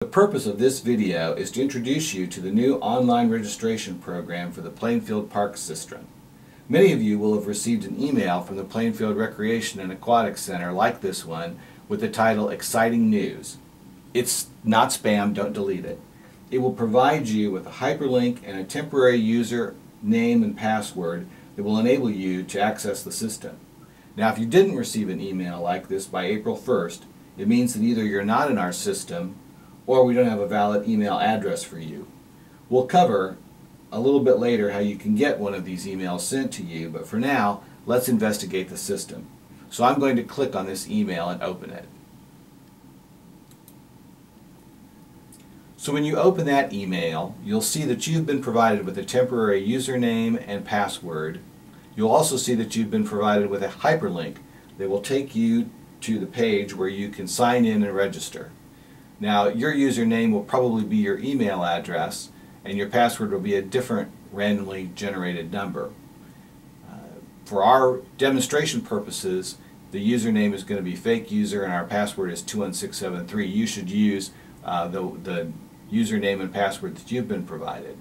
The purpose of this video is to introduce you to the new online registration program for the Plainfield Park System. Many of you will have received an email from the Plainfield Recreation and Aquatic Center like this one with the title Exciting News. It's not spam, don't delete it. It will provide you with a hyperlink and a temporary user name and password that will enable you to access the system. Now, if you didn't receive an email like this by April 1st, it means that either you're not in our system or we don't have a valid email address for you. We'll cover a little bit later how you can get one of these emails sent to you, but for now, let's investigate the system. So I'm going to click on this email and open it. So when you open that email, you'll see that you've been provided with a temporary username and password. You'll also see that you've been provided with a hyperlink that will take you to the page where you can sign in and register. Now, your username will probably be your email address, and your password will be a different randomly generated number. For our demonstration purposes, the username is going to be fake user and our password is 21673. You should use the username and password that you've been provided.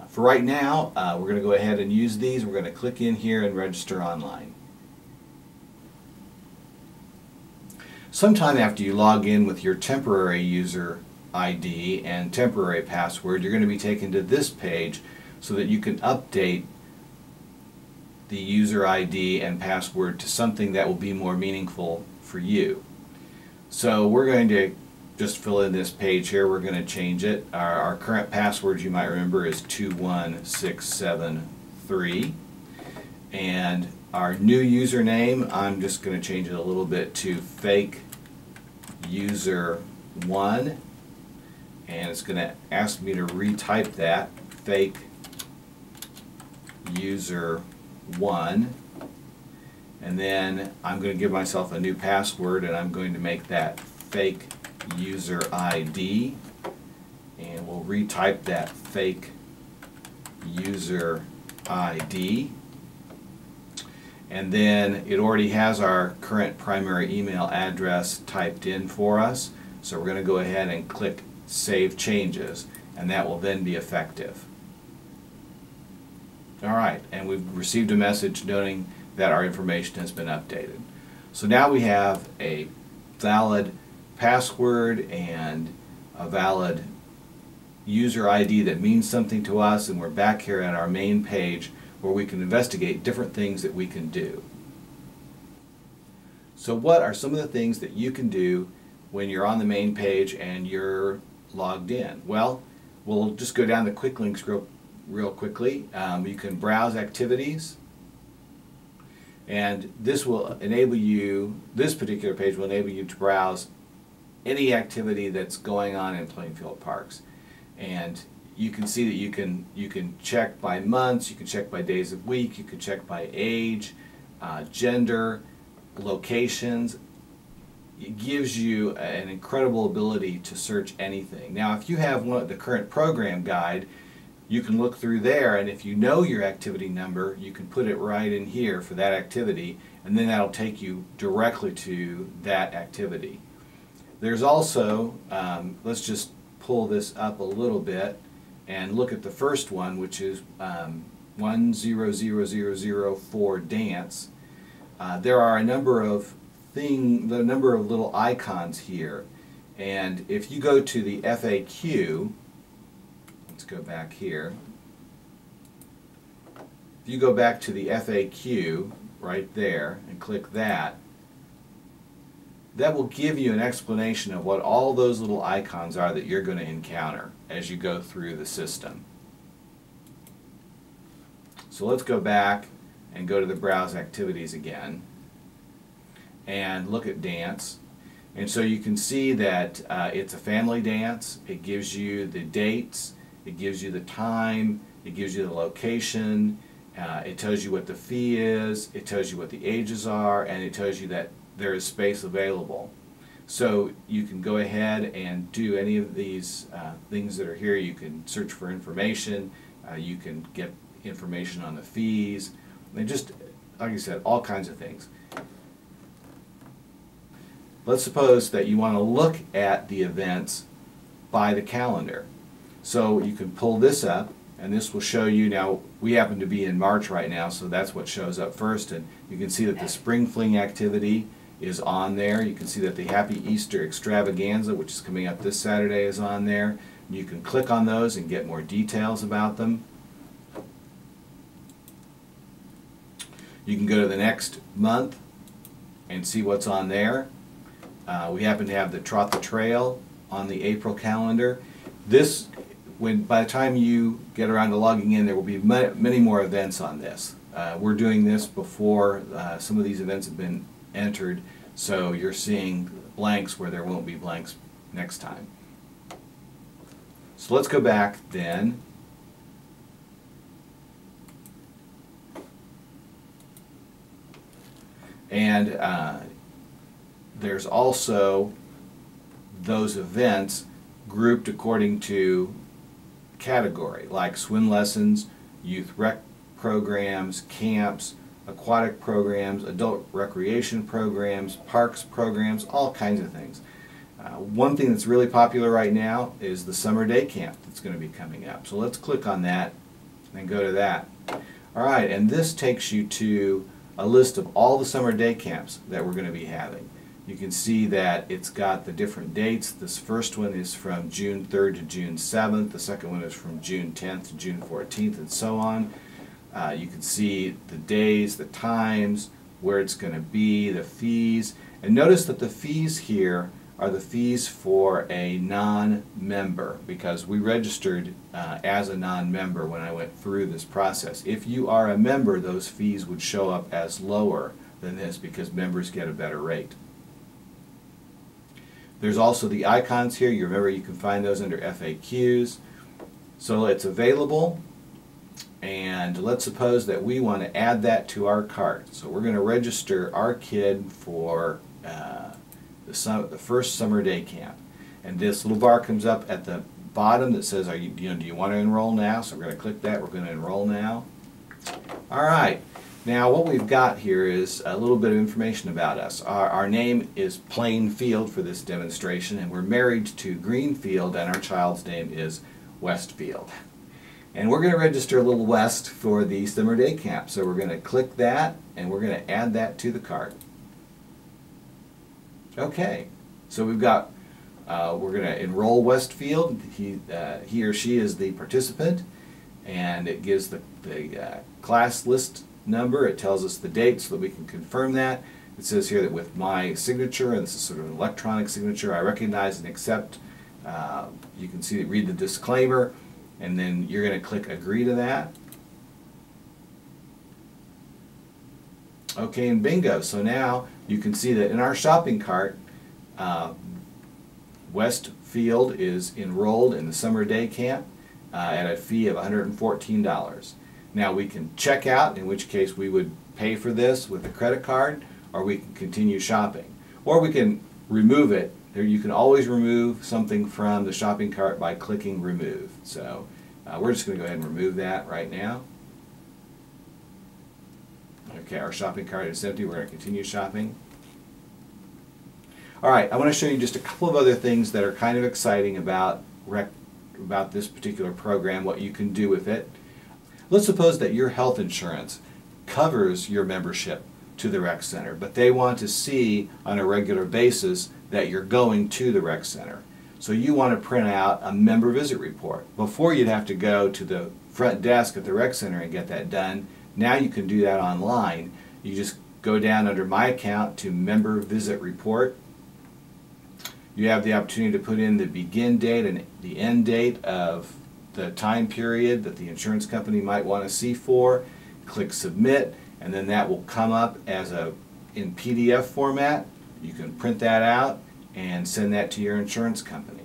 For right now, we're going to go ahead and use these. We're going to click in here and register online. Sometime after you log in with your temporary user ID and temporary password, you're going to be taken to this page so that you can update the user ID and password to something that will be more meaningful for you. So we're going to just fill in this page here. We're going to change it. Our current password, you might remember, is 21673. And our new username, I'm just going to change it a little bit to fake user 1, and it's going to ask me to retype that, fake user 1, and then I'm going to give myself a new password, and I'm going to make that fake user ID, and we'll retype that fake user ID. And then it already has our current primary email address typed in for us. So we're going to go ahead and click Save Changes, and that will then be effective. Alright, and we've received a message noting that our information has been updated. So now we have a valid password and a valid user ID that means something to us, and we're back here at our main page where we can investigate different things that we can do. So what are some of the things that you can do when you're on the main page and you're logged in? Well, we'll just go down the quick links real quickly. You can browse activities, and this will enable you, this particular page will enable you to browse any activity that's going on in Plainfield Parks. And you can see that you can check by months, you can check by days of week, you can check by age, gender, locations. It gives you an incredible ability to search anything. Now, if you have the current program guide, you can look through there, and if you know your activity number, you can put it right in here for that activity, and then that'll take you directly to that activity. There's also, let's just pull this up a little bit and look at the first one, which is 100004 dance. There are a number of little icons here, and if you go to the FAQ, let's go back here. If you go back to the FAQ right there and click that, that will give you an explanation of what all those little icons are that you're going to encounter as you go through the system. So let's go back and go to the Browse Activities again and look at dance. And so you can see that it's a family dance. It gives you the dates, it gives you the time, it gives you the location, it tells you what the fee is, it tells you what the ages are, and it tells you that there is space available. So you can go ahead and do any of these things that are here. You can search for information, you can get information on the fees, and just, like I said, all kinds of things. Let's suppose that you want to look at the events by the calendar. So you can pull this up, and this will show you. Now we happen to be in March right now, so that's what shows up first, and you can see that the spring fling activity is on there. You can see that the Happy Easter Extravaganza, which is coming up this Saturday, is on there. You can click on those and get more details about them. You can go to the next month and see what's on there. We happen to have the Trot the Trail on the April calendar. This, by the time you get around to logging in, there will be many more events on this. We're doing this before some of these events have been entered, so you're seeing blanks where there won't be blanks next time. So let's go back then. And there's also those events grouped according to category, like swim lessons, youth rec programs, camps, aquatic programs, adult recreation programs, parks programs, all kinds of things. One thing that's really popular right now is the summer day camp that's going to be coming up. So let's click on that and go to that. All right, and this takes you to a list of all the summer day camps that we're going to be having. You can see that it's got the different dates. This first one is from June 3rd to June 7th. The second one is from June 10th to June 14th, and so on. You can see the days, the times, where it's going to be, the fees. And notice that the fees here are the fees for a non-member, because we registered as a non-member when I went through this process. If you are a member, those fees would show up as lower than this because members get a better rate. There's also the icons here. You remember you can find those under FAQs. So it's available, and let's suppose that we want to add that to our cart. So we're going to register our kid for the first summer day camp, and this little bar comes up at the bottom that says, do you want to enroll now? So we're going to click that. We're going to enroll now. All right. Now what we've got here is a little bit of information about us. Our name is Plainfield for this demonstration, and we're married to Greenfield, and our child's name is Westfield. And we're going to register a little West for the summer day camp. So we're going to click that, and we're going to add that to the cart. Okay, so we've got, we're going to enroll Westfield. He or she is the participant, and it gives the class list number. It tells us the date so that we can confirm that. It says here that with my signature, and this is sort of an electronic signature, I recognize and accept. You can see, read the disclaimer, and then you're going to click agree to that. Okay, and bingo. So now you can see that in our shopping cart, Westfield is enrolled in the summer day camp at a fee of $114. Now we can check out, in which case we would pay for this with a credit card, or we can continue shopping. Or we can remove it. You can always remove something from the shopping cart by clicking remove. So we're just going to go ahead and remove that right now. Okay, our shopping cart is empty. We're going to continue shopping. All right, I want to show you just a couple of other things that are kind of exciting about this particular program, what you can do with it. Let's suppose that your health insurance covers your membership to the rec center, but they want to see on a regular basis that you're going to the rec center. So you want to print out a member visit report. Before, you'd have to go to the front desk at the rec center and get that done. Now you can do that online. You just go down under My Account to Member Visit Report. You have the opportunity to put in the begin date and the end date of the time period that the insurance company might want to see for. Click Submit, and then that will come up as in PDF format. You can print that out and send that to your insurance company.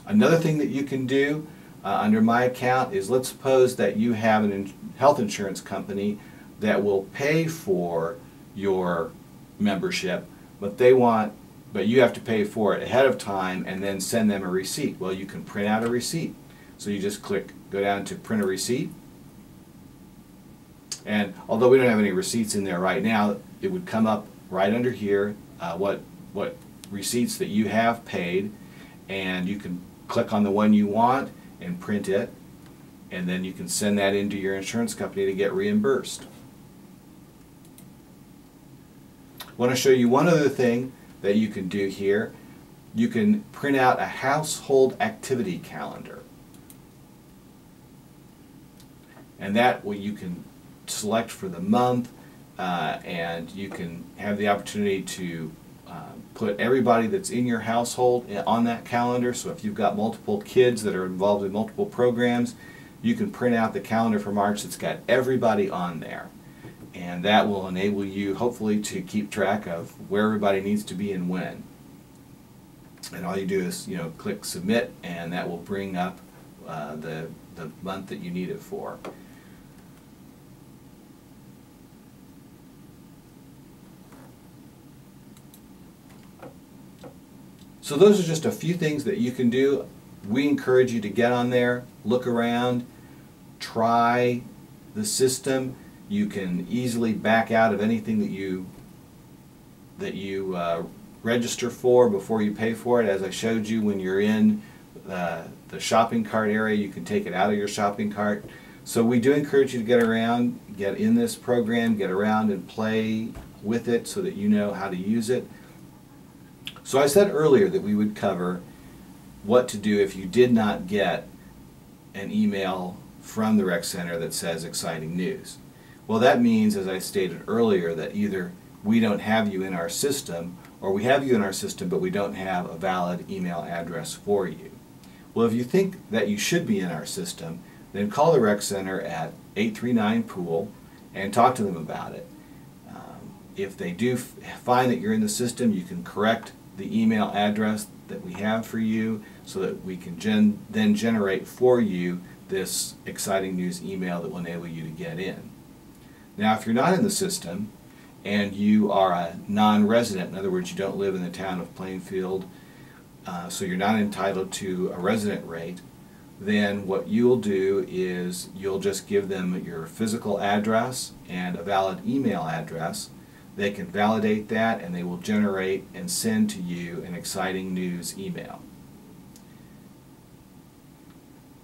Another thing that you can do under My Account is, let's suppose that you have a health insurance company that will pay for your membership, but you have to pay for it ahead of time and then send them a receipt. Well, you can print out a receipt. So you just go down to print a receipt, and although we don't have any receipts in there right now, it would come up right under here what receipts that you have paid, and you can click on the one you want and print it, and then you can send that into your insurance company to get reimbursed. I want to show you one other thing that you can do here. You can print out a household activity calendar, and that way you can select for the month, and you can have the opportunity to put everybody that's in your household on that calendar. So if you've got multiple kids that are involved in multiple programs, you can print out the calendar for March that's got everybody on there. And that will enable you, hopefully, to keep track of where everybody needs to be and when. And all you do is, click submit, and that will bring up the month that you need it for. So those are just a few things that you can do. We encourage you to get on there, look around, try the system. You can easily back out of anything that you register for before you pay for it. As I showed you, when you're in the shopping cart area, you can take it out of your shopping cart. So we do encourage you to get around, get in this program, get around and play with it so that you know how to use it. So I said earlier that we would cover what to do if you did not get an email from the Rec Center that says exciting news. Well, that means, as I stated earlier, that either we don't have you in our system, or we have you in our system but we don't have a valid email address for you. Well, if you think that you should be in our system, then call the Rec Center at 839-POOL and talk to them about it. If they do find that you're in the system, you can correct the email address that we have for you so that we can then generate for you this exciting news email that will enable you to get in. Now, if you're not in the system and you are a non-resident, in other words, you don't live in the town of Plainfield, so you're not entitled to a resident rate, then what you'll do is you'll just give them your physical address and a valid email address. They can validate that, and they will generate and send to you an exciting news email.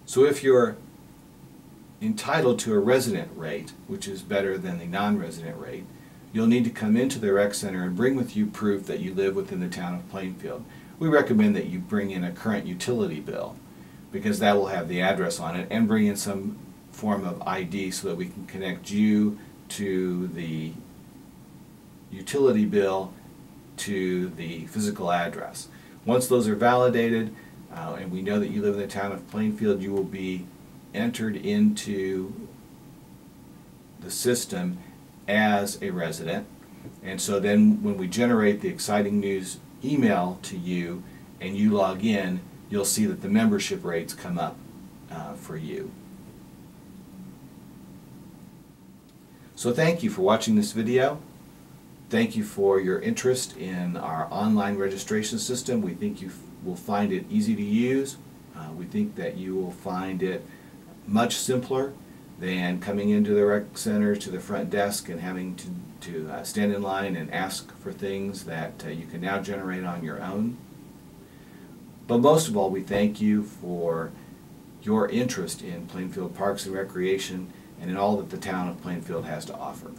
So if you're entitled to a resident rate, which is better than the non-resident rate, you'll need to come into the Rec Center and bring with you proof that you live within the town of Plainfield. We recommend that you bring in a current utility bill, because that will have the address on it, and bring in some form of ID so that we can connect you to the utility bill to the physical address. Once those are validated, and we know that you live in the town of Plainfield, you will be entered into the system as a resident. And so then when we generate the exciting news email to you and you log in, you'll see that the membership rates come up for you. So thank you for watching this video. Thank you for your interest in our online registration system. We think you will find it easy to use. We think that you will find it much simpler than coming into the Rec Center to the front desk and having to stand in line and ask for things that you can now generate on your own. But most of all, we thank you for your interest in Plainfield Parks and Recreation and in all that the town of Plainfield has to offer.